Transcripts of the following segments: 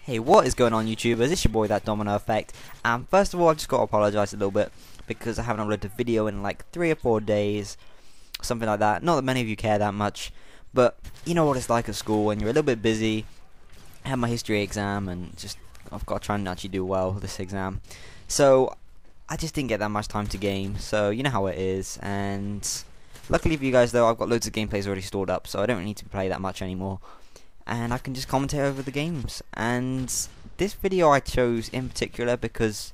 Hey, what is going on, YouTubers? It's your boy, That Domino Effect. And first of all, I've just got to apologise a little bit because I haven't uploaded a video in like 3 or 4 days, something like that. Not that many of you care that much, but you know what it's like at school when you're a little bit busy. I had my history exam, and I've got to try and actually do well this exam. So I just didn't get that much time to game. So you know how it is. And luckily for you guys, though, I've got loads of gameplays already stored up, so I don't need to play that much anymore. And I can just commentate over the games. And this video I chose in particular because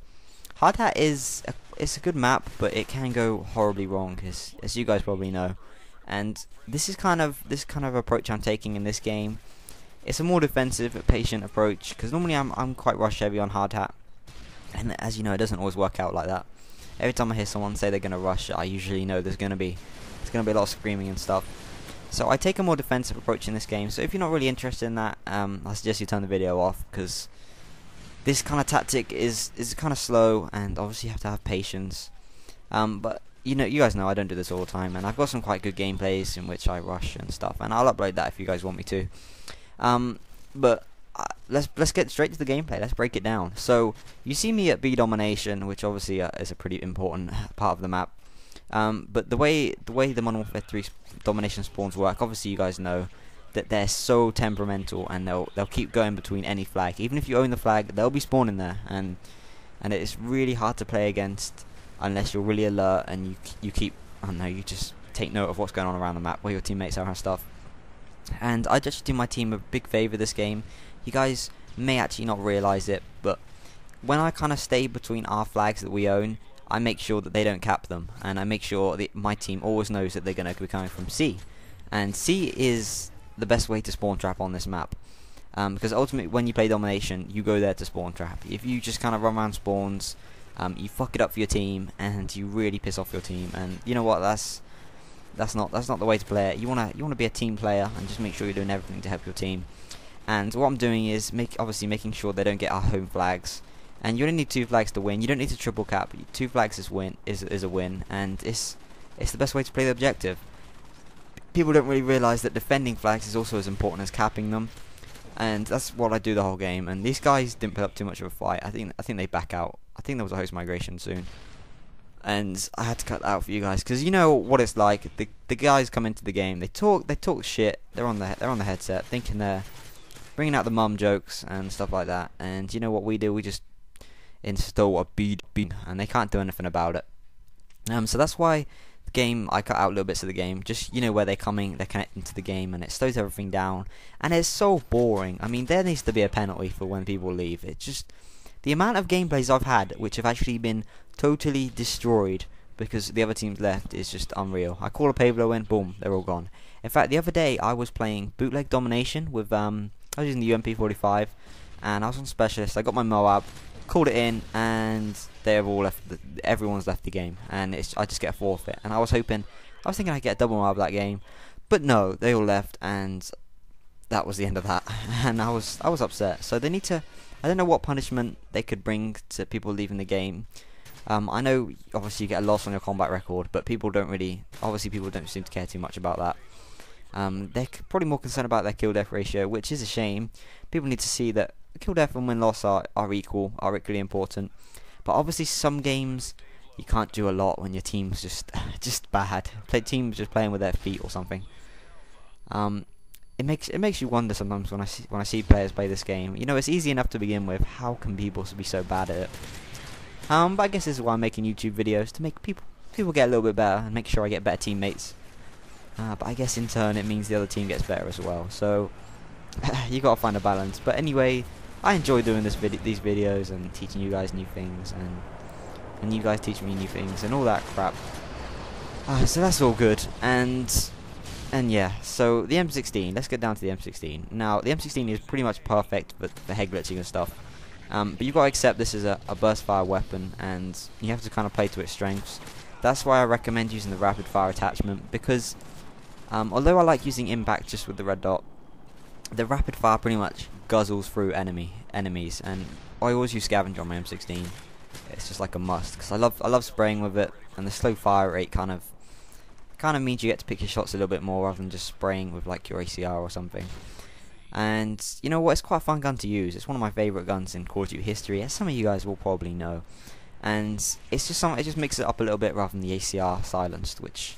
Hardhat it's a good map, but it can go horribly wrong, as you guys probably know. And this kind of approach I'm taking in this game. It's a more defensive, patient approach, because normally I'm quite rush heavy on Hardhat, and as you know, it doesn't always work out like that. Every time I hear someone say they're gonna rush, I usually know there's gonna be a lot of screaming and stuff. So I take a more defensive approach in this game. So if you're not really interested in that, I suggest you turn the video off, because this kind of tactic is kind of slow, and obviously you have to have patience. But you guys know I don't do this all the time, and I've got some quite good gameplays in which I rush and stuff, and I'll upload that if you guys want me to. But let's get straight to the gameplay. Let's break it down. So you see me at B domination, which obviously is a pretty important part of the map. But the way the Modern Warfare 3 domination spawns work, obviously you guys know that they're so temperamental, and they'll keep going between any flag. Even if you own the flag, they'll be spawning there, and it's really hard to play against unless you're really alert and you keep, I don't know, you just take note of what's going on around the map, where your teammates are and stuff. And I just do my team a big favour this game. You guys may actually not realise it, but when I kind of stay between our flags that we own, I make sure that they don't cap them, and I make sure that my team always knows that they're going to be coming from C. And C is the best way to spawn trap on this map, because ultimately when you play domination, you go there to spawn trap. If you just kind of run around spawns, you fuck it up for your team, and you really piss off your team. And you know what? That's not the way to play it. You wanna be a team player and just make sure you're doing everything to help your team. And what I'm doing is obviously making sure they don't get our home flags. And you only need 2 flags to win. You don't need to triple cap. 2 flags is a win, and it's the best way to play the objective. People don't really realise that defending flags is also as important as capping them, and that's what I do the whole game. And these guys didn't put up too much of a fight. I think they back out. I think there was a host migration soon, and I had to cut that out for you guys, because you know what it's like. The guys come into the game, they talk shit. They're on the headset, thinking they're bringing out the mum jokes and stuff like that. And you know what we do? We just install a bead, and they can't do anything about it. So that's why the game, I cut out little bits of the game, just where they're connecting to the game, and it slows everything down, and it's so boring. I mean, there needs to be a penalty for when people leave. It's just the amount of gameplays I've had which have actually been totally destroyed because the other team's left is just unreal. I call a Pablo in, boom, they're all gone. In fact, the other day I was playing bootleg domination with I was using the UMP45, and I was on specialist. I got my Moab, called it in, and they've all left. Everyone's left the game, and I just get a forfeit. And I was thinking I'd get a double Moab that game, but no, they all left, and that was the end of that. And I was upset. So they need to. I don't know what punishment they could bring to people leaving the game. I know obviously you get a loss on your combat record, but people don't seem to care too much about that. They're probably more concerned about their kill death ratio, which is a shame. People need to see that kill death and win loss are equally important. But obviously some games you can't do a lot when your team's just bad. Teams just playing with their feet or something. It makes you wonder sometimes when I see players play this game. It's easy enough to begin with. How can people be so bad at it? But I guess this is why I'm making YouTube videos, to make people get a little bit better and make sure I get better teammates. But I guess in turn it means the other team gets better as well. So you gotta find a balance. But anyway, I enjoy doing these videos and teaching you guys new things, and you guys teach me new things and all that crap. So that's all good. And yeah, so the M16, let's get down to the M16. Now, the M16 is pretty much perfect for head glitching and stuff. But you've got to accept this is a burst fire weapon, and you have to kind of play to its strengths. That's why I recommend using the rapid fire attachment, because although I like using impact just with the red dot, the rapid fire pretty much guzzles through enemies, and I always use scavenger on my M16. It's just like a must, because I love spraying with it, and the slow fire rate kind of means you get to pick your shots a little bit more rather than just spraying with like your ACR or something. And you know what? It's quite a fun gun to use. It's one of my favourite guns in Call of Duty history, as some of you guys will probably know. And it's just it just mixes it up a little bit rather than the ACR silenced, which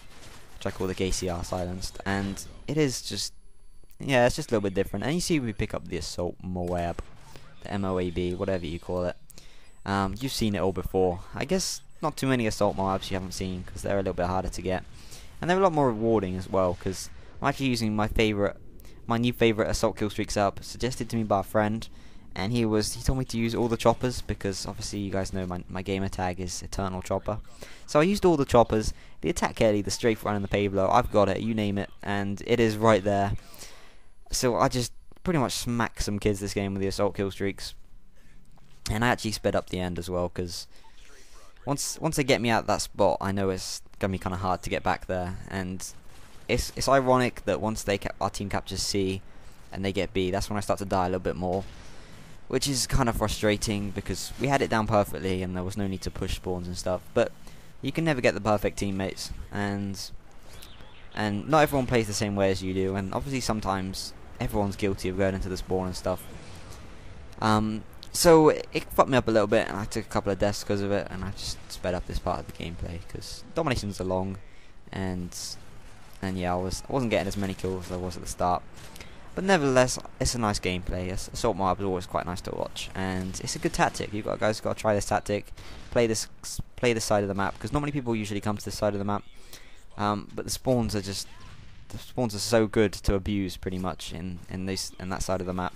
I call the ACR silenced. And it is just, yeah, it's just a little bit different. And you see, we pick up the assault Moab, the MOAB, whatever you call it. You've seen it all before. I guess not too many assault Moabs you haven't seen, because they're a little bit harder to get, and they're a lot more rewarding as well. Because I'm actually using my new favorite assault kill streak setup, suggested to me by a friend, and he told me to use all the choppers, because obviously you guys know my gamer tag is Eternal Chopper. So I used all the choppers, the attack heavy, the strafe run, and the payload. I've got it, you name it, and it is right there. So I just pretty much smack some kids this game with the assault kill streaks. And I actually sped up the end as well, because once they get me out of that spot, I know it's gonna be kind of hard to get back there. And it's ironic that once our team captures C and they get B, that's when I start to die a little bit more, which is kind of frustrating, because we had it down perfectly and there was no need to push spawns and stuff. But you can never get the perfect teammates, and not everyone plays the same way as you do, and obviously sometimes everyone's guilty of going into the spawn and stuff. So it fucked me up a little bit, and I took a couple of deaths because of it, and I just sped up this part of the gameplay, because dominations are long, and yeah, I wasn't getting as many kills as I was at the start. But nevertheless, it's a nice gameplay. Assault Mob is always quite nice to watch, and it's a good tactic. You guys got to try this tactic, play this side of the map, because not many people usually come to this side of the map. But the spawns are so good to abuse pretty much in that side of the map.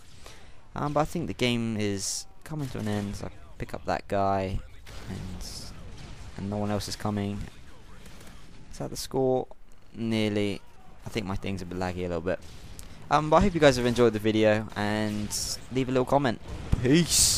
But I think the game is coming to an end. So I pick up that guy, and no one else is coming. Is that the score? Nearly. I think my thing's a bit laggy a little bit. But I hope you guys have enjoyed the video, and leave a little comment. Peace.